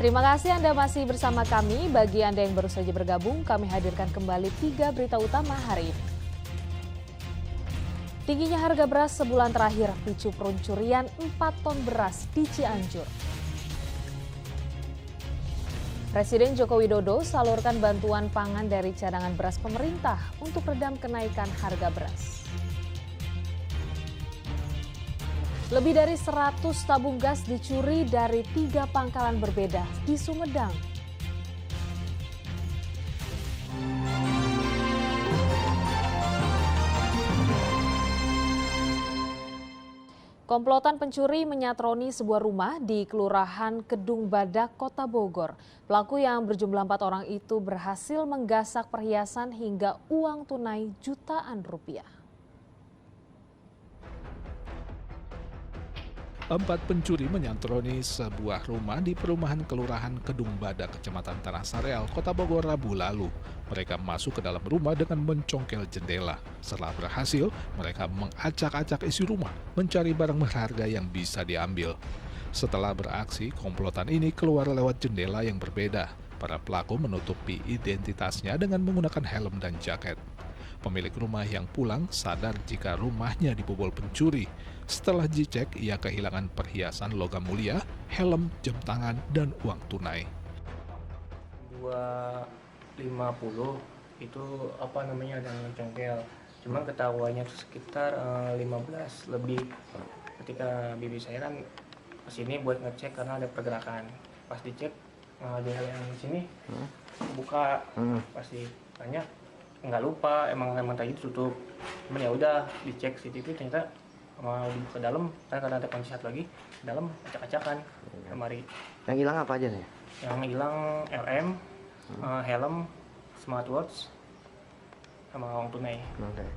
Terima kasih Anda masih bersama kami. Bagi Anda yang baru saja bergabung, kami hadirkan kembali 3 berita utama hari ini. Tingginya harga beras sebulan terakhir picu pencurian 4 ton beras di Cianjur. Presiden Joko Widodo salurkan bantuan pangan dari cadangan beras pemerintah untuk redam kenaikan harga beras. Lebih dari 100 tabung gas dicuri dari 3 pangkalan berbeda di Sumedang. Komplotan pencuri menyatroni sebuah rumah di Kelurahan Kedung Badak, Kota Bogor. Pelaku yang berjumlah 4 orang itu berhasil menggasak perhiasan hingga uang tunai jutaan rupiah. 4 pencuri menyantroni sebuah rumah di perumahan Kelurahan Kedung Badak, Kecamatan Tanah Sareal, Kota Bogor, Rabu lalu. Mereka masuk ke dalam rumah dengan mencongkel jendela. Setelah berhasil, mereka mengacak-acak isi rumah, mencari barang berharga yang bisa diambil. Setelah beraksi, komplotan ini keluar lewat jendela yang berbeda. Para pelaku menutupi identitasnya dengan menggunakan helm dan jaket. Pemilik rumah yang pulang sadar jika rumahnya dibobol pencuri. Setelah dicek, ia kehilangan perhiasan logam mulia, helm, jam tangan, dan uang tunai. 250 itu ada congkel. Cuma ketahuannya sekitar 15 lebih. Ketika bibi saya kan kesini buat ngecek karena ada pergerakan. Pas dicek di yang sini buka, pasti tanya nggak lupa emang tadi tutup. Cuman ya udah dicek CCTV ternyata mau ke dalam karena ada kunci satu lagi dalam acak-acakan lemari. Yang hilang apa aja nih? Yang hilang LM, helm, smartwatch, sama uang tunai. Okay.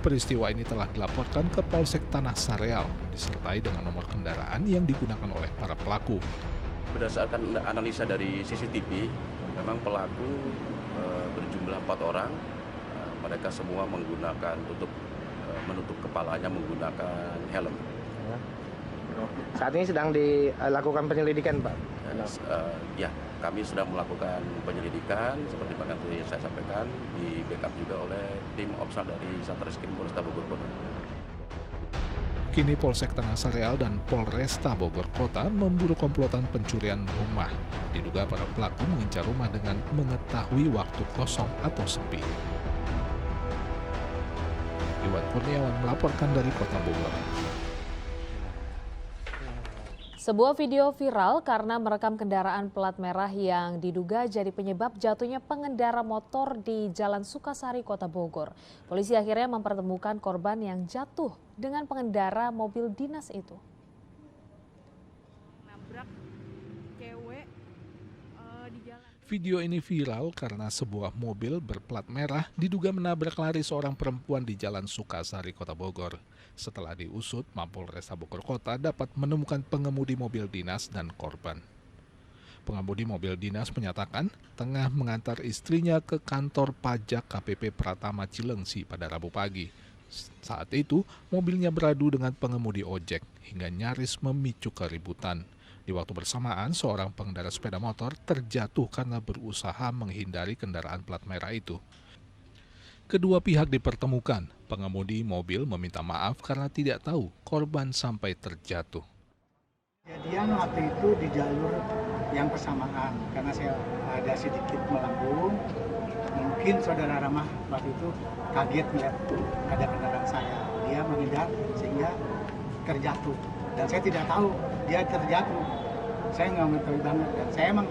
Peristiwa ini telah dilaporkan ke Polsek Tanah Sareal, disertai dengan nomor kendaraan yang digunakan oleh para pelaku. Berdasarkan analisa dari CCTV, memang pelaku berjumlah 4 orang. Mereka semua menggunakan menutup kepalanya menggunakan helm. Saat ini sedang dilakukan penyelidikan, Pak? Ya, kami sudah melakukan penyelidikan seperti yang saya sampaikan, di backup juga oleh tim Opsal dari Satreskrim Polresta Bogor Kota. Kini Polsek Tanah Sareal dan Polresta Bogor Kota memburu komplotan pencurian rumah. Diduga para pelaku mengincar rumah dengan mengetahui waktu kosong atau sepi. Iwan Kurniawan melaporkan dari Kota Bogor. Sebuah video viral karena merekam kendaraan plat merah yang diduga jadi penyebab jatuhnya pengendara motor di Jalan Sukasari, Kota Bogor. Polisi akhirnya mempertemukan korban yang jatuh dengan pengendara mobil dinas itu. Video ini viral karena sebuah mobil berplat merah diduga menabrak lari seorang perempuan di Jalan Sukasari, Kota Bogor. Setelah diusut, Mapolresta Bogor Kota dapat menemukan pengemudi mobil dinas dan korban. Pengemudi mobil dinas menyatakan tengah mengantar istrinya ke kantor pajak KPP Pratama Cilengsi pada Rabu pagi. Saat itu, mobilnya beradu dengan pengemudi ojek hingga nyaris memicu keributan. Di waktu bersamaan, seorang pengendara sepeda motor terjatuh karena berusaha menghindari kendaraan plat merah itu. Kedua pihak dipertemukan. Pengemudi mobil meminta maaf karena tidak tahu korban sampai terjatuh. Kejadian waktu itu di jalur yang bersamaan, karena saya ada sedikit melambung. Mungkin saudara Ramah waktu itu kaget melihat ada kendaraan saya. Dia menghindar sehingga terjatuh. Dan saya tidak tahu dia terjatuh. Saya nggak mengetahui banget. Dan saya emang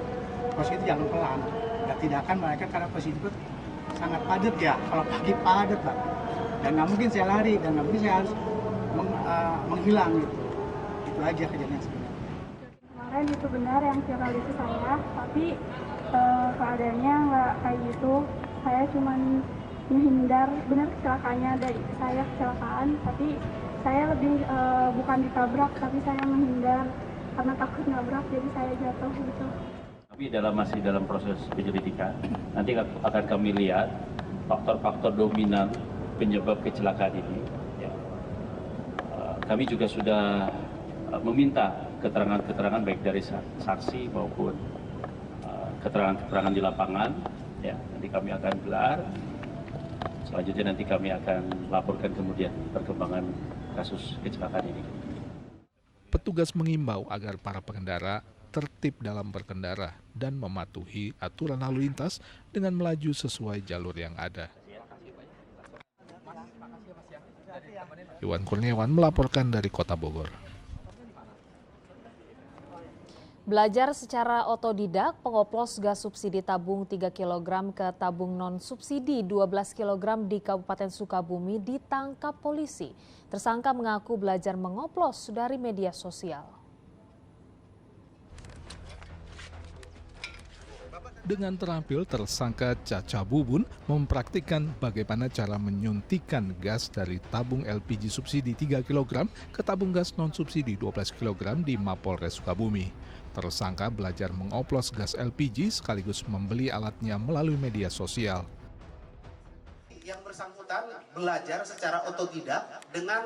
posisi jalur pelan. Dan tidak akan mereka karena posisi itu sangat padat ya. Kalau pagi padat Pak. Dan nggak mungkin saya lari dan nggak mungkin saya harus menghilang gitu. Itu aja kejadian sebenarnya. Kemarin itu benar yang viral itu saya, tapi keadaannya nggak kayak gitu. Saya cuma menghindar, benar kecelakaannya dari saya kecelakaan, tapi saya lebih bukan ditabrak, tapi saya menghindar karena takut nabrak, jadi saya jatuh gitu. Tapi masih dalam proses penyelidikan, nanti akan kami lihat faktor-faktor dominan penyebab kecelakaan ini. Ya. Kami juga sudah meminta keterangan-keterangan baik dari saksi maupun keterangan-keterangan di lapangan. Ya, nanti kami akan gelar. Selanjutnya nanti kami akan laporkan kemudian perkembangan kasus kecelakaan ini. Petugas mengimbau agar para pengendara tertib dalam berkendara dan mematuhi aturan lalu lintas dengan melaju sesuai jalur yang ada. Iwan Kurniawan melaporkan dari Kota Bogor. Belajar secara otodidak, pengoplos gas subsidi tabung 3 kg ke tabung non-subsidi 12 kg di Kabupaten Sukabumi ditangkap polisi. Tersangka mengaku belajar mengoplos dari media sosial. Dengan terampil, tersangka Caca Bubun mempraktikkan bagaimana cara menyuntikkan gas dari tabung LPG subsidi 3 kg ke tabung gas non-subsidi 12 kg di Mapolres Sukabumi. Tersangka belajar mengoplos gas LPG sekaligus membeli alatnya melalui media sosial. Yang bersangkutan belajar secara otodidak dengan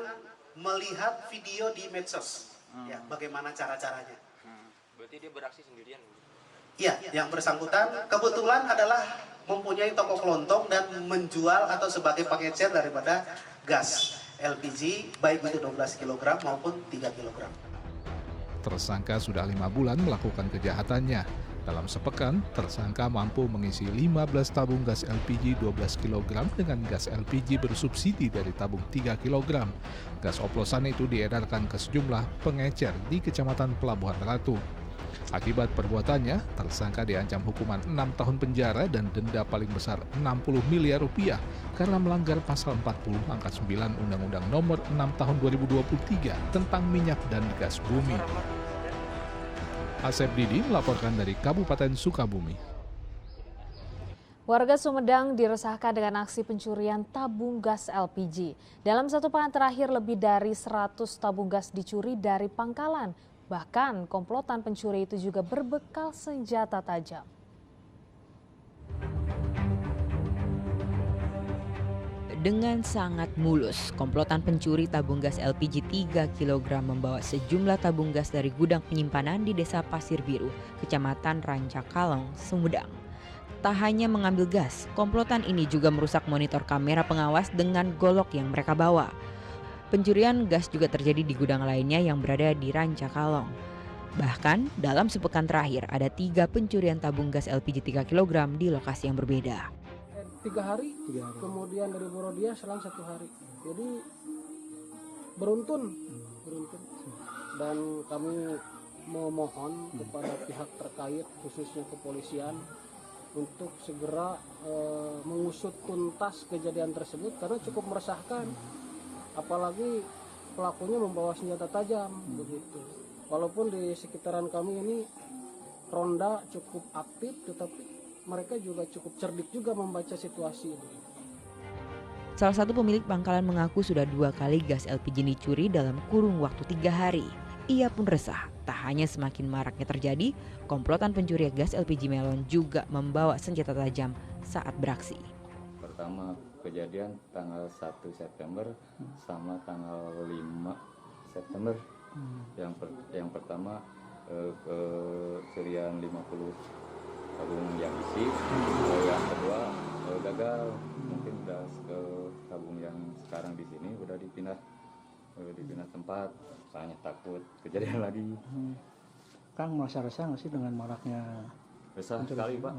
melihat video di medsos. Ya, bagaimana cara-caranya. Berarti dia beraksi sendirian? Iya, yang bersangkutan kebetulan adalah mempunyai toko kelontong dan menjual atau sebagai pengecer daripada gas LPG, baik itu 12 kg maupun 3 kg. Tersangka sudah 5 bulan melakukan kejahatannya. Dalam sepekan, tersangka mampu mengisi 15 tabung gas LPG 12 kg dengan gas LPG bersubsidi dari tabung 3 kg. Gas oplosan itu diedarkan ke sejumlah pengecer di Kecamatan Pelabuhan Ratu. Akibat perbuatannya, tersangka diancam hukuman 6 tahun penjara dan denda paling besar 60 miliar rupiah karena melanggar pasal 40 angka 9 Undang-Undang Nomor 6 Tahun 2023 tentang minyak dan gas bumi. Asep Didi melaporkan dari Kabupaten Sukabumi. Warga Sumedang diresahkan dengan aksi pencurian tabung gas LPG. Dalam satu pekan terakhir, lebih dari 100 tabung gas dicuri dari pangkalan. Bahkan komplotan pencuri itu juga berbekal senjata tajam. Dengan sangat mulus, komplotan pencuri tabung gas LPG 3 kg membawa sejumlah tabung gas dari gudang penyimpanan di Desa Pasir Biru, Kecamatan Rancakalong, Sumedang. Tak hanya mengambil gas, komplotan ini juga merusak monitor kamera pengawas dengan golok yang mereka bawa. Pencurian gas juga terjadi di gudang lainnya yang berada di Rancakalong. Bahkan dalam sepekan terakhir ada 3 pencurian tabung gas LPG 3 kg di lokasi yang berbeda. 3 hari, kemudian dari Borodia selang 1 hari. Jadi beruntun. Dan kami memohon kepada pihak terkait, khususnya kepolisian, untuk segera mengusut tuntas kejadian tersebut karena cukup meresahkan. Apalagi pelakunya membawa senjata tajam begitu. Walaupun di sekitaran kami ini ronda cukup aktif, tetapi mereka juga cukup cerdik juga membaca situasi ini. Salah satu pemilik pangkalan mengaku sudah 2 kali gas LPG dicuri dalam kurun waktu 3 hari. Ia pun resah, tak hanya semakin maraknya terjadi, komplotan pencuri gas LPG melon juga membawa senjata tajam saat beraksi. Pertama kejadian tanggal 1 September sama tanggal 5 September. Yang pertama curian 50 tabung yang isi, yang kedua gagal, mungkin udah ke tabung yang sekarang di sini udah dipindah tempat, soalnya takut kejadian lagi. Kang merasa resah nggak sih dengan maraknya? Resah sekali Pak,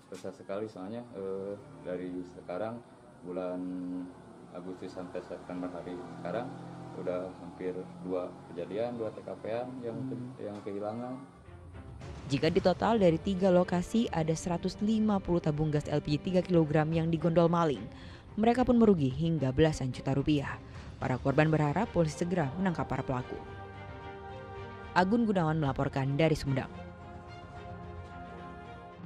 resah sekali soalnya dari sekarang bulan Agustus sampai September hari sekarang udah hampir 2 kejadian, 2 TKP-an yang kehilangan. Jika ditotal dari 3 lokasi ada 150 tabung gas LPG 3 kg yang digondol maling. Mereka pun merugi hingga belasan juta rupiah. Para korban berharap polisi segera menangkap para pelaku. Agun Gunawan melaporkan dari Sumedang.